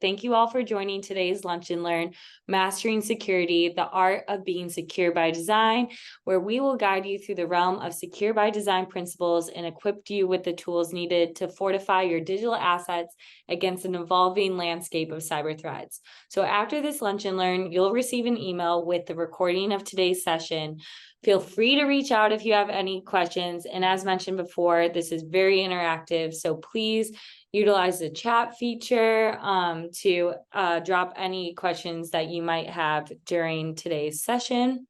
thank you all for joining today's Lunch and Learn, Mastering Security, the Art of Being Secure by Design, where we will guide you through the realm of secure by design principles and equip you with the tools needed to fortify your digital assets against an evolving landscape of cyber threats. So after this Lunch and Learn, you'll receive an email with the recording of today's session. Feel free to reach out if you have any questions. And as mentioned before, this is very interactive. So please utilize the chat feature to drop any questions that you might have during today's session.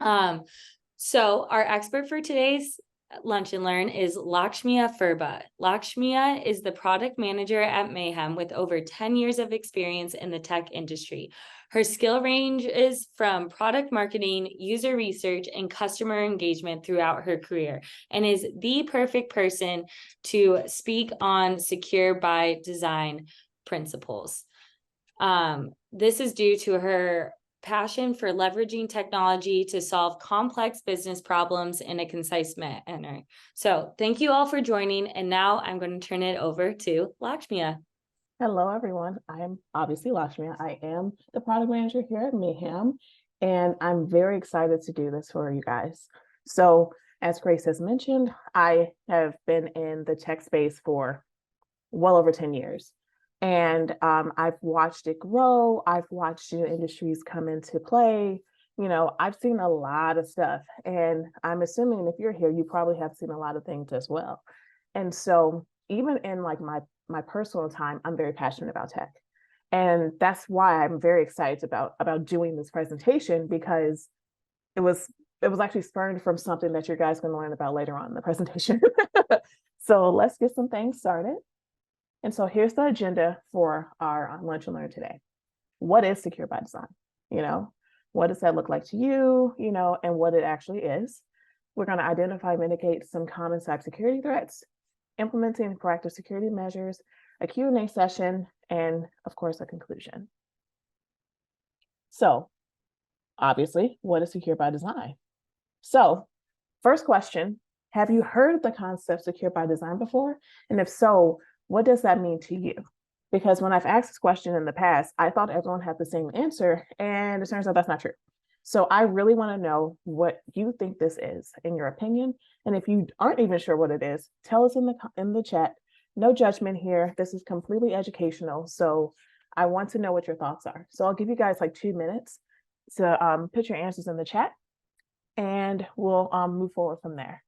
So our expert for today's Lunch and Learn is Lakshmia Ferba. Lakshmia is the product manager at Mayhem with over 10 years of experience in the tech industry. Her skill range is from product marketing, user research, and customer engagement throughout her career, and is the perfect person to speak on secure by design principles. This is due to her passion for leveraging technology to solve complex business problems in a concise manner. So thank you all for joining. And now I'm going to turn it over to Lakshmia. Hello, everyone. I am obviously Lakshmia. I am the product manager here at Mayhem, and I'm very excited to do this for you guys. So as Grace has mentioned, I have been in the tech space for well over 10 years. And I've watched it grow. I've watched new industries come into play. You know, I've seen a lot of stuff. And I'm assuming if you're here, you probably have seen a lot of things as well. And so even in like my personal time, I'm very passionate about tech. And that's why I'm very excited about doing this presentation, because it was actually spurned from something that you guys are going to learn about later on in the presentation. So let's get some things started. And so here's the agenda for our Lunch and Learn today. What is secure by design? You know, what does that look like to you? You know, and what it actually is. We're going to identify and mitigate some common cybersecurity threats, implementing proactive security measures, a Q&A session, and of course, a conclusion. So obviously, what is secure by design? So first question, have you heard of the concept secure by design before? And if so, what does that mean to you? Because when I've asked this question in the past, I thought everyone had the same answer, and it turns out that's not true. So I really want to know what you think this is, in your opinion. And if you aren't even sure what it is, tell us in the chat. No judgment here. This is completely educational. So I want to know what your thoughts are. So I'll give you guys like 2 minutes to put your answers in the chat, and we'll move forward from there.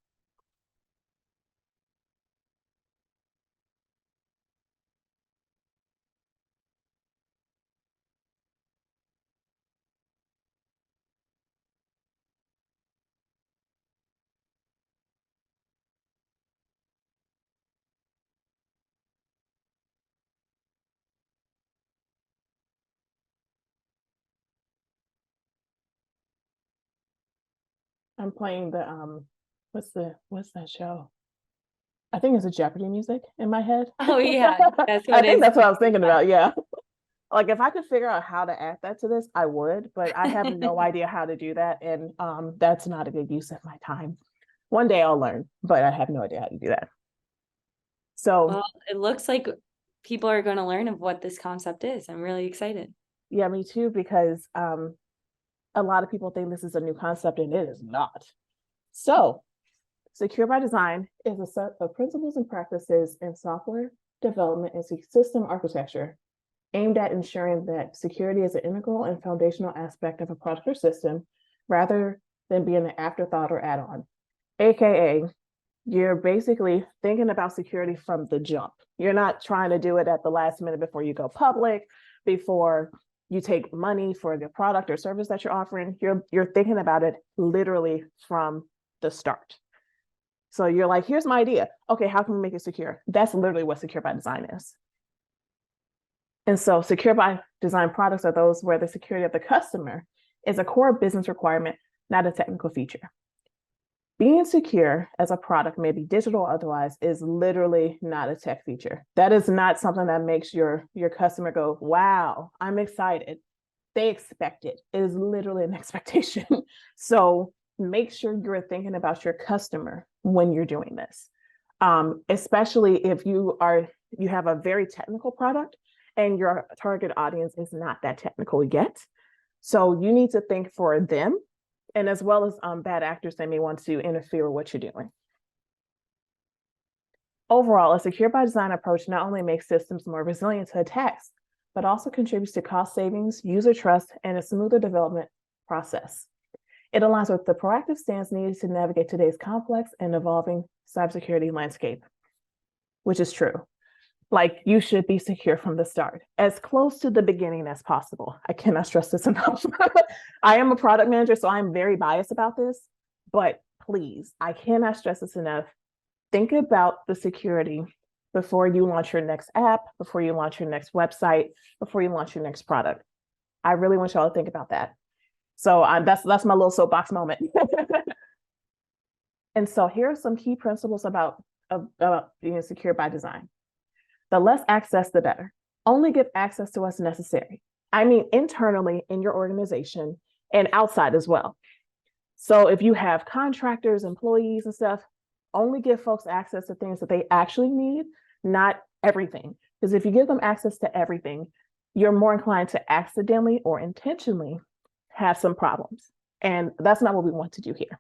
I'm playing the what's that show? I think it's a Jeopardy music in my head. Oh yeah, that's what I think that's what I was thinking about. Yeah. Like if I could figure out how to add that to this, I would, but I have no idea how to do that. And that's not a good use of my time. One day I'll learn, but I have no idea how to do that. So well, it looks like people are going to learn of what this concept is. I'm really excited. Yeah, me too, because a lot of people think this is a new concept, and it is not. So secure by design is a set of principles and practices in software development and system architecture aimed at ensuring that security is an integral and foundational aspect of a product or system, rather than being an afterthought or add-on. AKA, you're basically thinking about security from the jump. You're not trying to do it at the last minute before you go public, before you take money for the product or service that you're offering. You're thinking about it literally from the start. So you're like, here's my idea. Okay, how can we make it secure? That's literally what secure by design is. And so secure by design products are those where the security of the customer is a core business requirement, not a technical feature. Being secure as a product, maybe digital or otherwise, is literally not a tech feature. That is not something that makes your customer go, wow, I'm excited. They expect it. It is literally an expectation. So make sure you're thinking about your customer when you're doing this, especially if you have a very technical product and your target audience is not that technical yet. So you need to think for them, and as well as bad actors that may want to interfere with what you're doing. Overall, a secure by design approach not only makes systems more resilient to attacks, but also contributes to cost savings, user trust, and a smoother development process. It aligns with the proactive stance needed to navigate today's complex and evolving cybersecurity landscape, which is true. Like, you should be secure from the start, as close to the beginning as possible. I cannot stress this enough. I am a product manager, so I'm very biased about this, but please, I cannot stress this enough. Think about the security before you launch your next app, before you launch your next website, before you launch your next product. I really want y'all to think about that. So that's my little soapbox moment. And so here are some key principles about being secure by design. The less access, the better. Only give access to what's necessary. I mean, internally in your organization and outside as well. So if you have contractors, employees and stuff, only give folks access to things that they actually need, not everything. Because if you give them access to everything, you're more inclined to accidentally or intentionally have some problems. And that's not what we want to do here.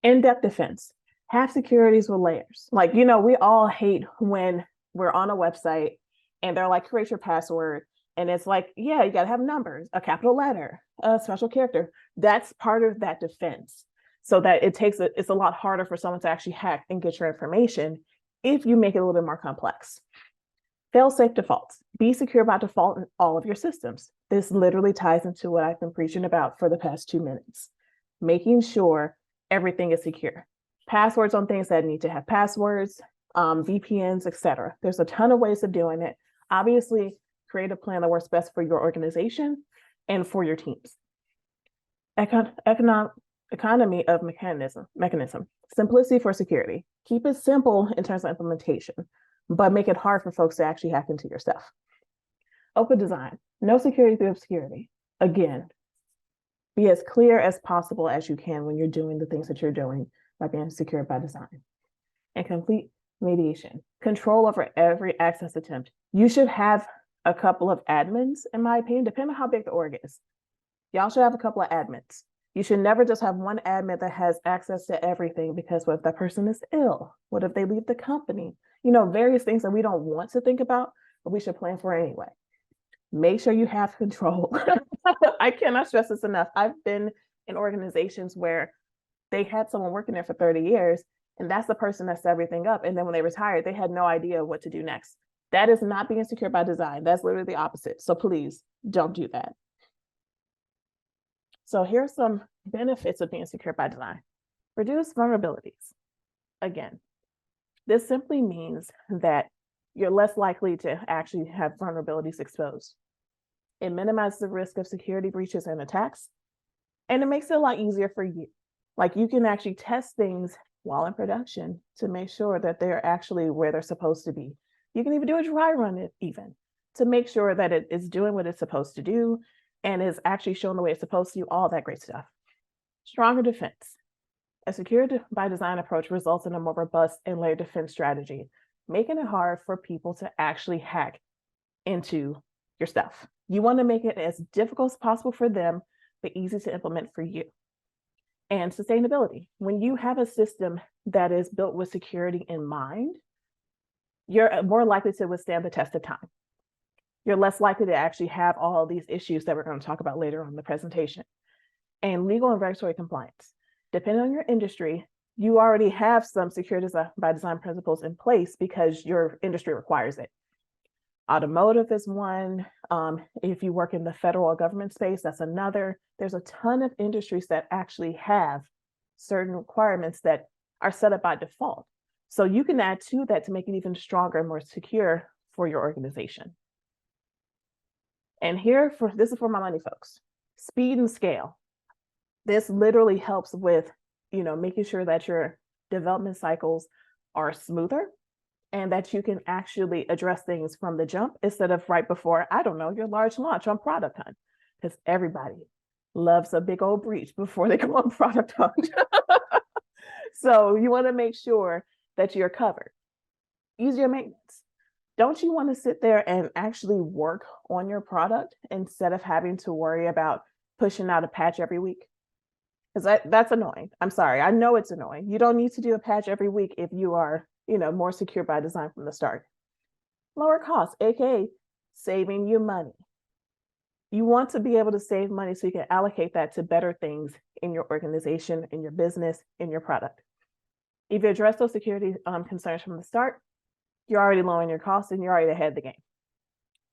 In-depth defense. Have securities with layers. Like, we all hate when we're on a website and they're like, create your password. And it's like, yeah, you got to have numbers, a capital letter, a special character. That's part of that defense. So that it's a lot harder for someone to actually hack and get your information if you make it a little bit more complex. Fail-safe defaults. Be secure by default in all of your systems. This literally ties into what I've been preaching about for the past 2 minutes. Making sure everything is secure. Passwords on things that need to have passwords, VPNs, etc. There's a ton of ways of doing it. Obviously, create a plan that works best for your organization and for your teams. Economy of mechanism. Simplicity for security. Keep it simple in terms of implementation, but make it hard for folks to actually hack into your stuff. Open design. No security through obscurity. Again, be as clear as possible as you can when you're doing the things that you're doing by being secure by design. And complete mediation. Control over every access attempt. You should have a couple of admins, in my opinion, depending on how big the org is. Y'all should have a couple of admins. You should never just have one admin that has access to everything, because what if that person is ill? What if they leave the company? Various things that we don't want to think about, but we should plan for anyway. Make sure you have control. I cannot stress this enough. I've been in organizations where they had someone working there for 30 years, and that's the person that set everything up. And then when they retired, they had no idea what to do next. That is not being secure by design. That's literally the opposite. So please don't do that. So here's some benefits of being secure by design. Reduce vulnerabilities. Again, this simply means that you're less likely to actually have vulnerabilities exposed. It minimizes the risk of security breaches and attacks, and it makes it a lot easier for you. Like, you can actually test things while in production to make sure that they're actually where they're supposed to be. You can even do a dry run even to make sure that it is doing what it's supposed to do and is actually showing the way it's supposed to do, all that great stuff. Stronger defense. A secure by design approach results in a more robust and layered defense strategy, making it hard for people to actually hack into your stuff. You want to make it as difficult as possible for them, but easy to implement for you. And sustainability. When you have a system that is built with security in mind, you're more likely to withstand the test of time. You're less likely to actually have all of these issues that we're going to talk about later on in the presentation. And legal and regulatory compliance. Depending on your industry, you already have some security by design principles in place because your industry requires it. Automotive is one. If you work in the federal or government space, that's another. There's a ton of industries that actually have certain requirements that are set up by default. So you can add to that to make it even stronger and more secure for your organization. And this is for my money folks. Speed and scale. This literally helps with, making sure that your development cycles are smoother and that you can actually address things from the jump instead of right before, your large launch on Product Hunt, because everybody loves a big old breach before they go on Product Hunt. So you want to make sure that you're covered. Easier maintenance. don't you want to sit there and actually work on your product instead of having to worry about pushing out a patch every week? Because that's annoying. I'm sorry. I know it's annoying. You don't need to do a patch every week if you are, more secure by design from the start. Lower costs, aka saving you money. You want to be able to save money so you can allocate that to better things in your organization, in your business, in your product. If you address those security concerns from the start, you're already lowering your costs and you're already ahead of the game.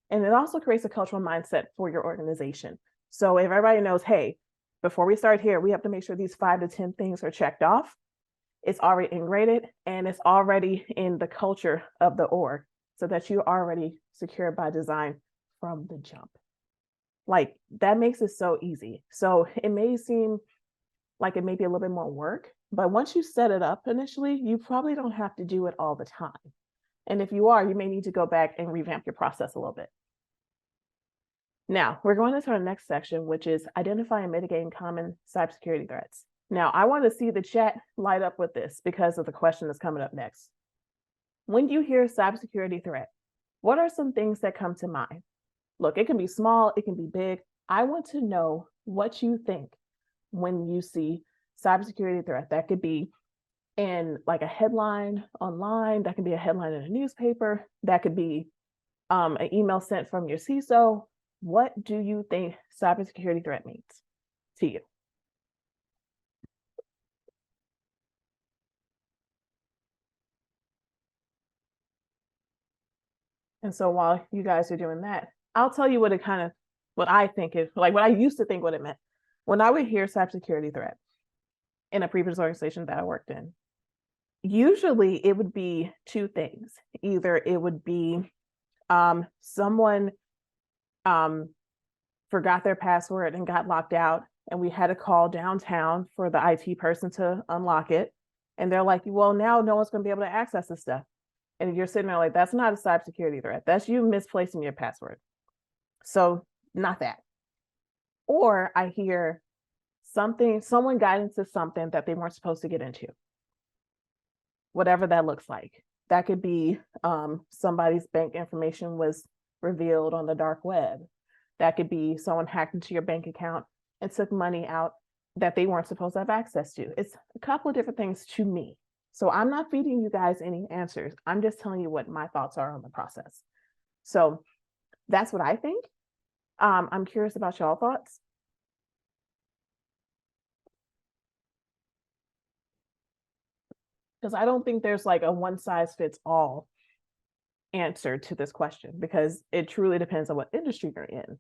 And it also creates a cultural mindset for your organization. So if everybody knows, hey, before we start here, we have to make sure these 5 to 10 things are checked off. It's already integrated and it's already in the culture of the org so that you're already secure by design from the jump. Like that makes it so easy. So it may seem like it may be a little bit more work, but once you set it up initially, you probably don't have to do it all the time. And if you are, you may need to go back and revamp your process a little bit. Now, we're going into our next section, which is identifying and mitigating common cybersecurity threats. Now, I want to see the chat light up with this because of the question that's coming up next. When you hear cybersecurity threat, what are some things that come to mind? Look, it can be small, it can be big. I want to know what you think when you see cybersecurity threat. That could be in like a headline online, that could be a headline in a newspaper, that could be an email sent from your CISO. What do you think cybersecurity threat means to you? And so while you guys are doing that, I'll tell you what I think is like what I used to think what it meant. When I would hear cybersecurity threat in a previous organization that I worked in, usually it would be 2 things. Either it would be someone forgot their password and got locked out, and we had to call downtown for the IT person to unlock it. And they're like, well, now no one's going to be able to access this stuff. And if you're sitting there like, that's not a cybersecurity threat. That's you misplacing your password. So not that. Or I hear someone got into something that they weren't supposed to get into. Whatever that looks like. That could be somebody's bank information was revealed on the dark web. That could be someone hacked into your bank account and took money out that they weren't supposed to have access to. It's a couple of different things to me. So I'm not feeding you guys any answers. I'm just telling you what my thoughts are on the process. So that's what I think. I'm curious about y'all thoughts. Because I don't think there's like a one size fits all answer to this question, because it truly depends on what industry you're in,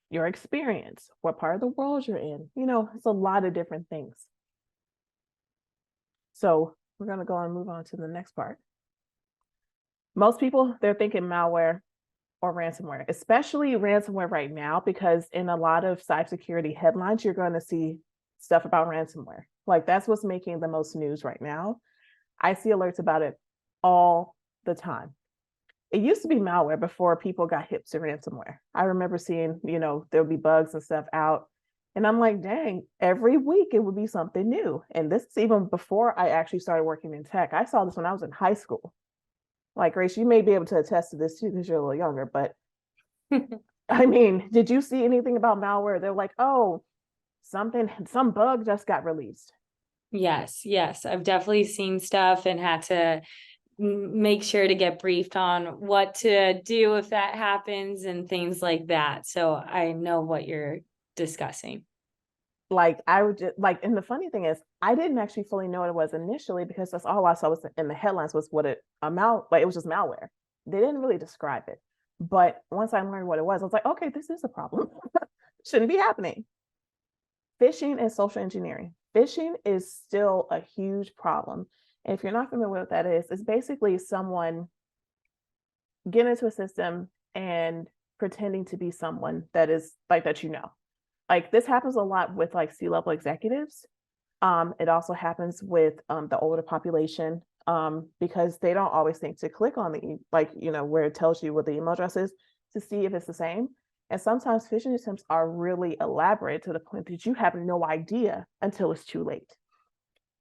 your experience, what part of the world you're in. It's a lot of different things. So we're going to go and move on to the next part. Most people, they're thinking malware or ransomware, especially ransomware right now, because in a lot of cybersecurity headlines, you're going to see stuff about ransomware. Like that's what's making the most news right now. I see alerts about it all the time. It used to be malware before people got hip to ransomware. I remember seeing, there'll be bugs and stuff out. And I'm like, dang, every week it would be something new. And this is even before I actually started working in tech. I saw this when I was in high school. Like, Grace, you may be able to attest to this too, because you're a little younger, but I mean, did you see anything about malware? They're like, oh, some bug just got released. Yes. I've definitely seen stuff and had to make sure to get briefed on what to do if that happens and things like that. So I know what you're discussing. Like I would just and the funny thing is I didn't actually fully know what it was initially, because that's all I saw was in the headlines was what it was just malware. They didn't really describe it. But once I learned what it was, I was like, okay, this is a problem. Shouldn't be happening. Phishing and social engineering. Phishing is still a huge problem. And if you're not familiar with what that is, it's basically someone getting into a system and pretending to be someone that is like that. Like this happens a lot with like C-level executives. It also happens with the older population because they don't always think to click on the where it tells you what the email address is to see if it's the same. And sometimes phishing attempts are really elaborate to the point that you have no idea until it's too late.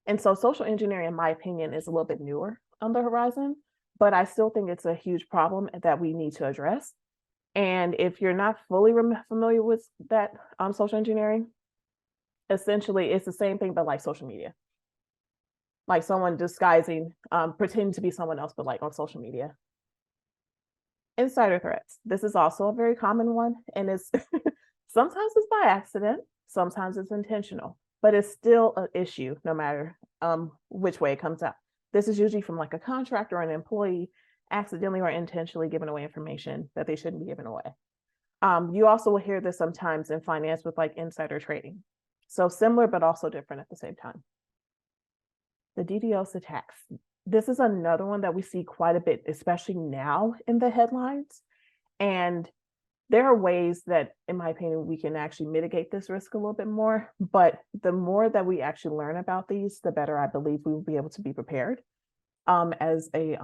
And so social engineering, in my opinion, is a little bit newer on the horizon. but I still think it's a huge problem that we need to address. And if you're not fully familiar with that social engineering, essentially it's the same thing, but like social media. Like someone disguising, pretending to be someone else, but like on social media. Insider threats. This is also a very common one, and it's sometimes it's by accident, sometimes it's intentional, but it's still an issue no matter which way it comes out. This is usually from like a contractor or an employee accidentally or intentionally giving away information that they shouldn't be giving away. You also will hear this sometimes in finance with like insider trading. So similar, but also different at the same time. The DDoS attacks. This is another one that we see quite a bit, especially now in the headlines. And there are ways that, in my opinion, we can actually mitigate this risk a little bit more. But the more that we actually learn about these, the better I believe we will be able to be prepared as a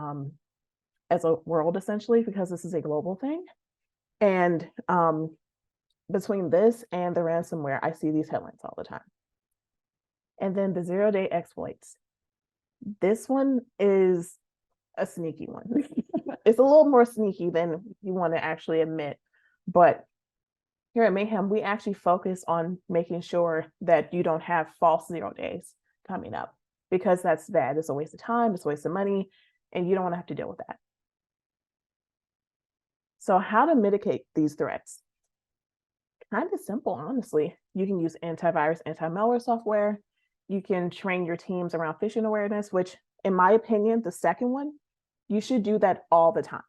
world, essentially, because this is a global thing. And between this and the ransomware, I see these headlines all the time. And then the zero-day exploits. This one is a sneaky one. It's a little more sneaky than you want to actually admit. But here at Mayhem, we actually focus on making sure that you don't have false 0 days coming up, because that's bad. It's a waste of time, it's a waste of money, and you don't want to have to deal with that. So how to mitigate these threats? Kind of simple, honestly. You can use antivirus, anti-malware software. You can train your teams around phishing awareness, which, in my opinion, the second one, you should do that all the time.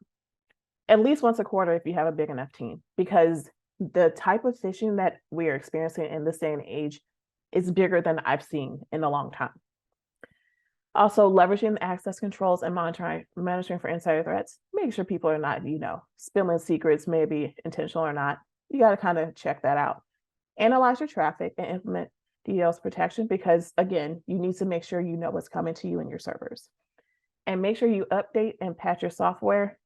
At least once a quarter if you have a big enough team, because the type of phishing that we are experiencing in this day and age is bigger than I've seen in a long time. Also, leveraging the access controls and monitoring for insider threats. Make sure people are not, spilling secrets, maybe intentional or not. You got to kind of check that out. Analyze your traffic and implement DDoS protection, because again, you need to make sure you know what's coming to you and your servers. And make sure you update and patch your software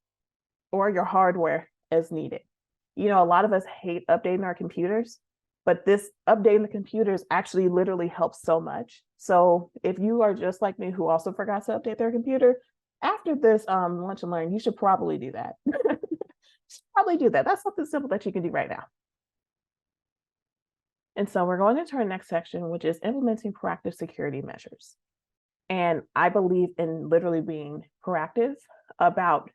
or your hardware as needed. A lot of us hate updating our computers, but this updating the computers actually literally helps so much. So if you are just like me, who also forgot to update their computer, after this lunch and learn, you should probably do that. That's something simple that you can do right now. And so we're going into our next section, which is implementing proactive security measures. And I believe in literally being proactive about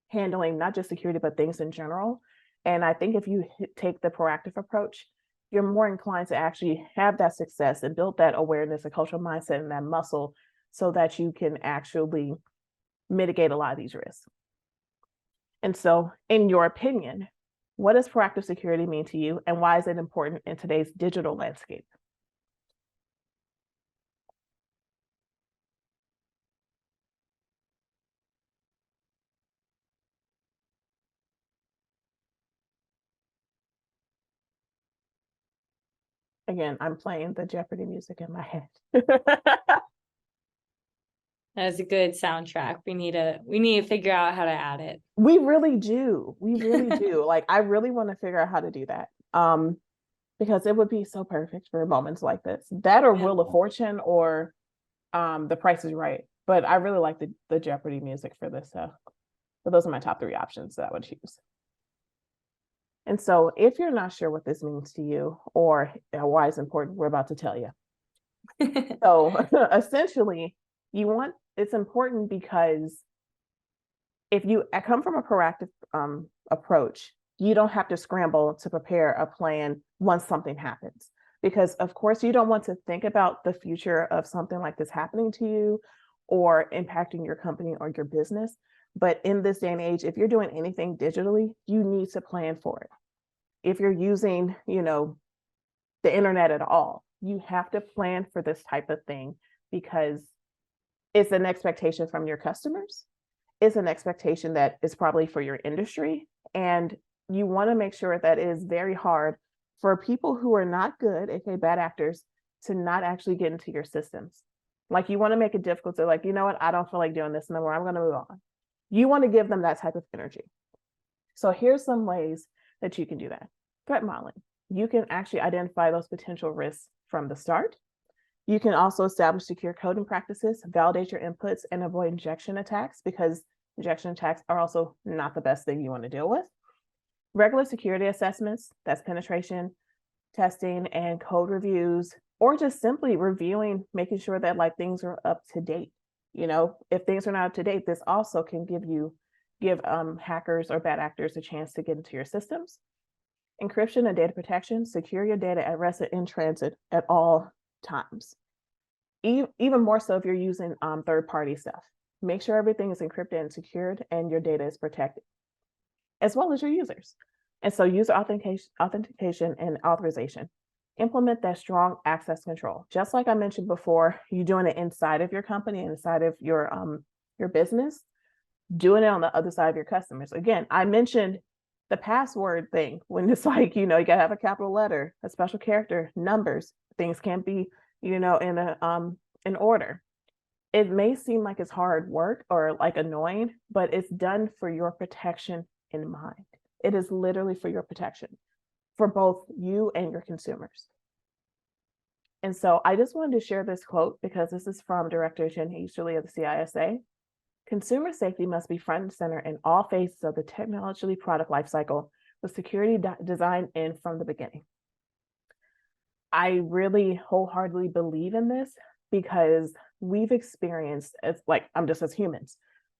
handling not just security, but things in general. And I think if you take the proactive approach, you're more inclined to actually have that success and build that awareness, a cultural mindset, and that muscle so that you can actually mitigate a lot of these risks. And so, in your opinion, what does proactive security mean to you, and why is it important in today's digital landscape? Again, I'm playing the Jeopardy music in my head. That's a good soundtrack. We need to figure out how to add it. We really do. We really do. Like, I really want to figure out how to do that. Because it would be so perfect for moments like this. That or Wheel of Fortune or The Price is Right. But I really like the Jeopardy music for this. So those are my top 3 options that I would choose. And so if you're not sure what this means to you or why it's important, we're about to tell you. So essentially, it's important because if you come from a proactive approach, you don't have to scramble to prepare a plan once something happens. Because of course, you don't want to think about the future of something like this happening to you or impacting your company or your business. But in this day and age, if you're doing anything digitally, you need to plan for it. If you're using, the internet at all, you have to plan for this type of thing because it's an expectation from your customers. It's an expectation that is probably for your industry. And you want to make sure that it is very hard for people who are not good, aka bad actors, to not actually get into your systems. Like, you want to make it difficult to, like, you know what, I don't feel like doing this no more. I'm going to move on. You want to give them that type of energy. So here's some ways that you can do that. Threat modeling. You can actually identify those potential risks from the start. You can also establish secure coding practices, validate your inputs, and avoid injection attacks, because injection attacks are also not the best thing you want to deal with. Regular security assessments, that's penetration testing and code reviews, or just simply reviewing, making sure that like things are up to date. You know, if things are not up to date, this also can give hackers or bad actors a chance to get into your systems. Encryption and data protection, secure your data at rest and in transit at all times. Even more so if you're using third-party stuff. Make sure everything is encrypted and secured and your data is protected, as well as your users. And so user authentication and authorization. Implement that strong access control. Just like I mentioned before, you're doing it inside of your company, inside of your business, doing it on the other side of your customers. Again, I mentioned the password thing when it's like, you gotta have a capital letter, a special character, numbers. Things can't be, in order. It may seem like it's hard work or like annoying, but it's done for your protection in mind. It is literally for your protection, for both you and your consumers. And so I just wanted to share this quote because this is from Director Jen Easterly of the CISA. Consumer safety must be front and center in all phases of the technology product lifecycle, with security designed in from the beginning. I really wholeheartedly believe in this because we've experienced, as humans,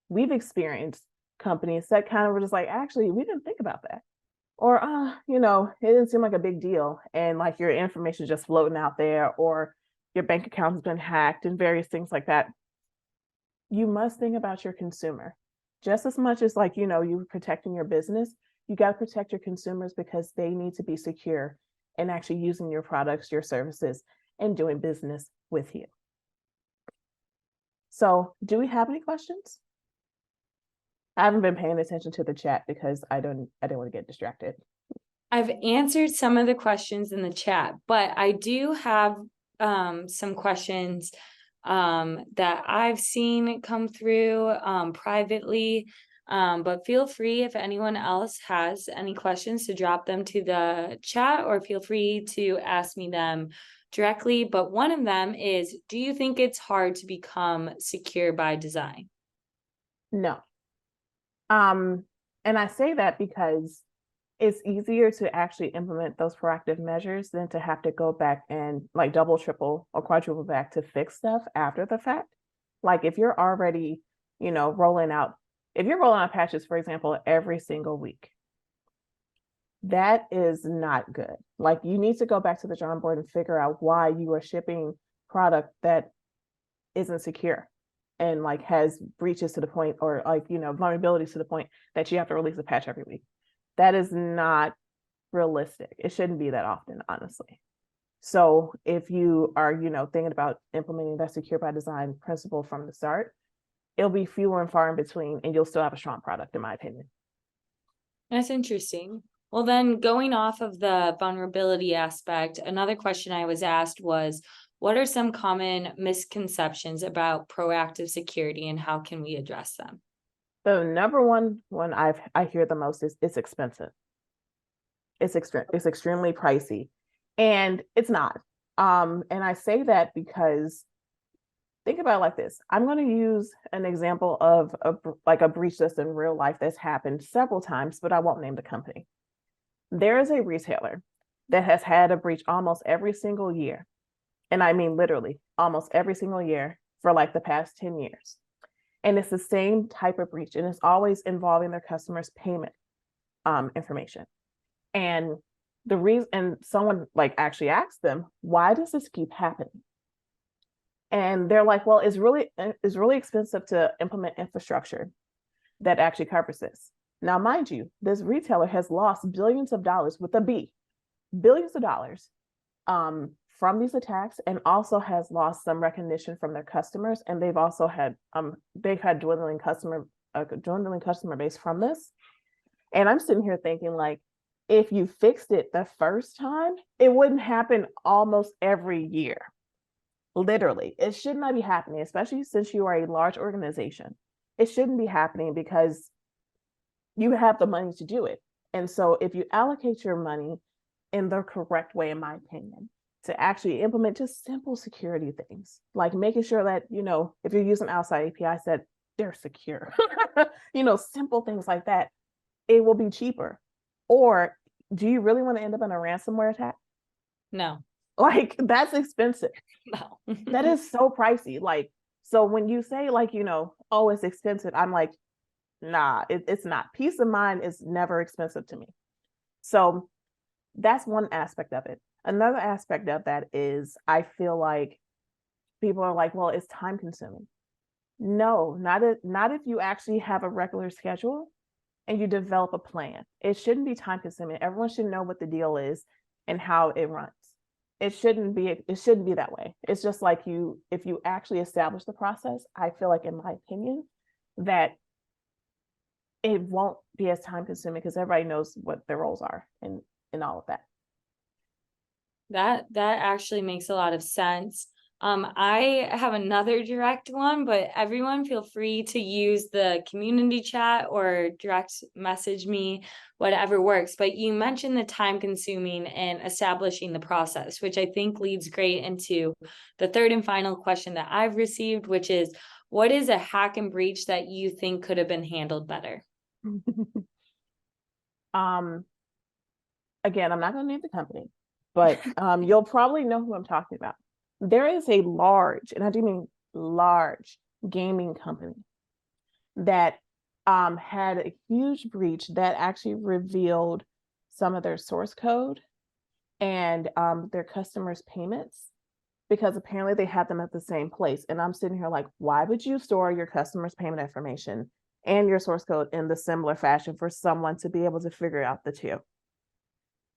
we've experienced companies that kind of were just like, actually, we didn't think about that. Or, it didn't seem like a big deal. And like your information is just floating out there, or your bank account has been hacked and various things like that. You must think about your consumer just as much as you protecting your business. You got to protect your consumers because they need to be secure and actually using your products, your services, and doing business with you. So do we have any questions? I haven't been paying attention to the chat because I didn't want to get distracted. I've answered some of the questions in the chat, but I do have some questions that I've seen come through privately. But feel free, if anyone else has any questions, to drop them to the chat, or feel free to ask me them directly. But one of them is, do you think it's hard to become secure by design? No. And I say that because it's easier to actually implement those proactive measures than to have to go back and like double, triple, or quadruple back to fix stuff after the fact. Like if you're already, rolling out patches, for example, every single week, that is not good. Like you need to go back to the drawing board and figure out why you are shipping product that isn't secure and like has breaches to the point, or vulnerabilities to the point that you have to release a patch every week. That is not realistic. It shouldn't be that often, honestly. So if you are, thinking about implementing that secure by design principle from the start, it'll be fewer and far in between, and you'll still have a strong product, in my opinion. That's interesting. Well, then going off of the vulnerability aspect, another question I was asked was, what are some common misconceptions about proactive security and how can we address them? The number one I hear the most is it's expensive. It's extremely pricey, and it's not. And I say that because think about it like this. I'm going to use an example of a breach that's in real life that's happened several times, but I won't name the company. There is a retailer that has had a breach almost every single year. And I mean, literally almost every single year for like the past 10 years. And it's the same type of breach, and it's always involving their customers' payment information. And the reason, and someone like actually asked them, why does this keep happening? And they're like, well, it's really expensive to implement infrastructure that actually covers this. Now, mind you, this retailer has lost billions of dollars, with a B, billions of dollars from these attacks, and also has lost some recognition from their customers. And they've also had dwindling customer base from this. And I'm sitting here thinking, like, if you fixed it the first time, it wouldn't happen almost every year. Literally, it should not be happening, especially since you are a large organization. It shouldn't be happening because you have the money to do it. And so if you allocate your money in the correct way, in my opinion, to actually implement just simple security things, like making sure that, if you're using outside APIs, that they're secure. Simple things like that. It will be cheaper. Or do you really want to end up in a ransomware attack? No. Like, that's expensive. No. That is so pricey. Like, so when you say oh, it's expensive, I'm like, nah, it's not. Peace of mind is never expensive to me. So that's one aspect of it. Another aspect of that is I feel like people are like, well, it's time consuming. No, not if you actually have a regular schedule and you develop a plan. It shouldn't be time consuming. Everyone should know what the deal is and how it runs. It shouldn't be that way. It's just like if you actually establish the process, I feel like, in my opinion, that it won't be as time consuming because everybody knows what their roles are in all of that. That actually makes a lot of sense. I have another direct one, but everyone feel free to use the community chat or direct message me, whatever works. But you mentioned the time consuming and establishing the process, which I think leads great into the third and final question that I've received, which is, what is a hack and breach that you think could have been handled better? Again, I'm not going to name the company, but you'll probably know who I'm talking about. There is a large, and I do mean large, gaming company that had a huge breach that actually revealed some of their source code and their customers' payments, because apparently they had them at the same place. And I'm sitting here like, why would you store your customers' payment information and your source code in the similar fashion for someone to be able to figure out the two?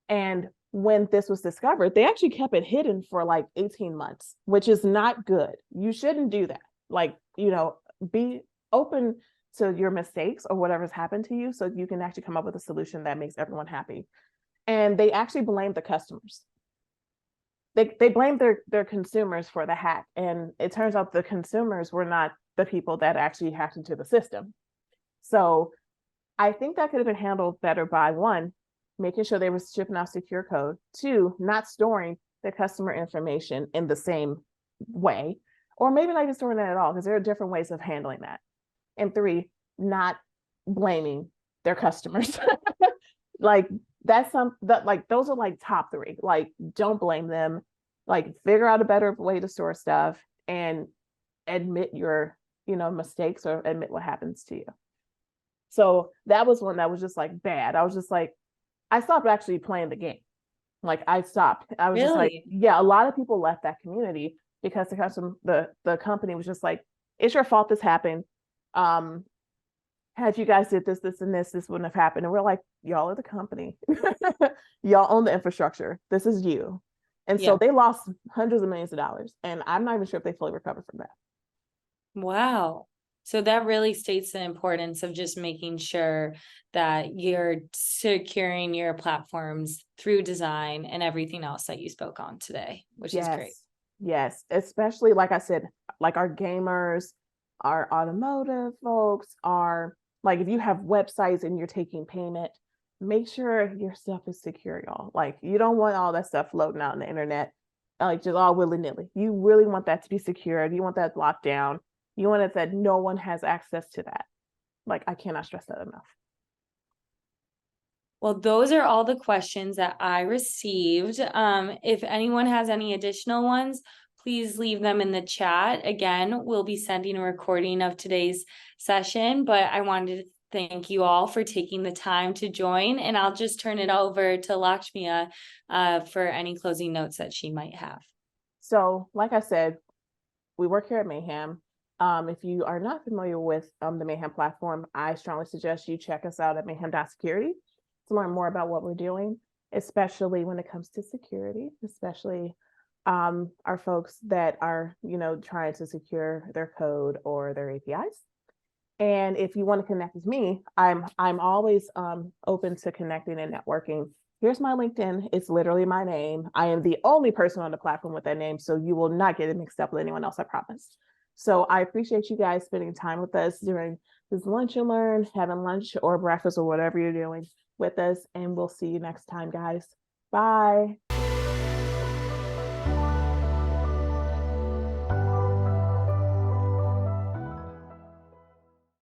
And when this was discovered, they actually kept it hidden for like 18 months, which is not good. You shouldn't do that. Like, be open to your mistakes or whatever's happened to you so you can actually come up with a solution that makes everyone happy. And they actually blamed the customers. They blamed their consumers for the hack. And it turns out the consumers were not the people that actually hacked into the system. So I think that could have been handled better by, one, making sure they were shipping out secure code, two, not storing the customer information in the same way, or maybe not even storing that at all, because there are different ways of handling that. And three, not blaming their customers. Like, those are like top three. Like, don't blame them. Like, figure out a better way to store stuff and admit your mistakes, or admit what happens to you. So that was one that was just like bad. I was just like, I stopped actually playing the game. Like, I stopped. I was just like, yeah, a lot of people left that community because the company was just like, it's your fault this happened. Had you guys did this, and this wouldn't have happened. And we're like, y'all are the company. Y'all own the infrastructure. This is you. And so they lost hundreds of millions of dollars. And I'm not even sure if they fully recovered from that. Wow. So that really states the importance of just making sure that you're securing your platforms through design and everything else that you spoke on today, which is great. Yes, especially, like I said, like our gamers, our automotive folks, are like, if you have websites and you're taking payment, make sure your stuff is secure, y'all. Like, you don't want all that stuff floating out on the internet, like just all willy-nilly. You really want that to be secured. You want that locked down. You want it that no one has access to that. Like, I cannot stress that enough. Well, those are all the questions that I received. If anyone has any additional ones, please leave them in the chat. Again, we'll be sending a recording of today's session, but I wanted to thank you all for taking the time to join, and I'll just turn it over to Lakshmia for any closing notes that she might have. So, like I said, we work here at Mayhem. If you are not familiar with the Mayhem platform, I strongly suggest you check us out at mayhem.security to learn more about what we're doing, especially when it comes to security, especially our folks that are, trying to secure their code or their APIs. And if you want to connect with me, I'm always open to connecting and networking. Here's my LinkedIn. It's literally my name. I am the only person on the platform with that name, so you will not get it mixed up with anyone else, I promise. So I appreciate you guys spending time with us during this lunch and learn, having lunch or breakfast or whatever you're doing with us. And we'll see you next time, guys. Bye.